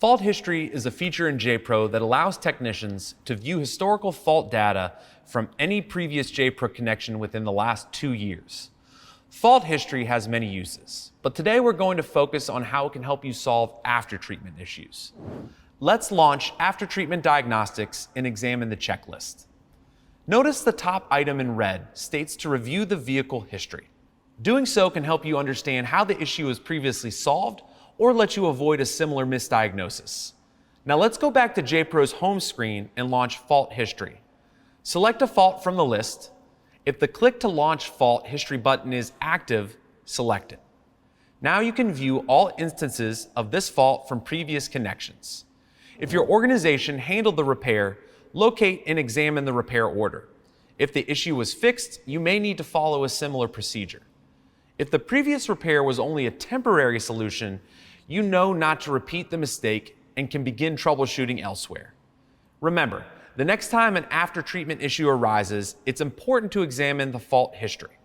Fault history is a feature in JPRO that allows technicians to view historical fault data from any previous JPRO connection within the last 2 years. Fault history has many uses, but today we're going to focus on how it can help you solve after-treatment issues. Let's launch after-treatment diagnostics and examine the checklist. Notice the top item in red states to review the vehicle history. Doing so can help you understand how the issue was previously solved or let you avoid a similar misdiagnosis. Now let's go back to JPRO's home screen and launch fault history. Select a fault from the list. If the Click to Launch Fault History button is active, select it. Now you can view all instances of this fault from previous connections. If your organization handled the repair, locate and examine the repair order. If the issue was fixed, you may need to follow a similar procedure. If the previous repair was only a temporary solution, you know not to repeat the mistake and can begin troubleshooting elsewhere. Remember, the next time an after-treatment issue arises, it's important to examine the fault history.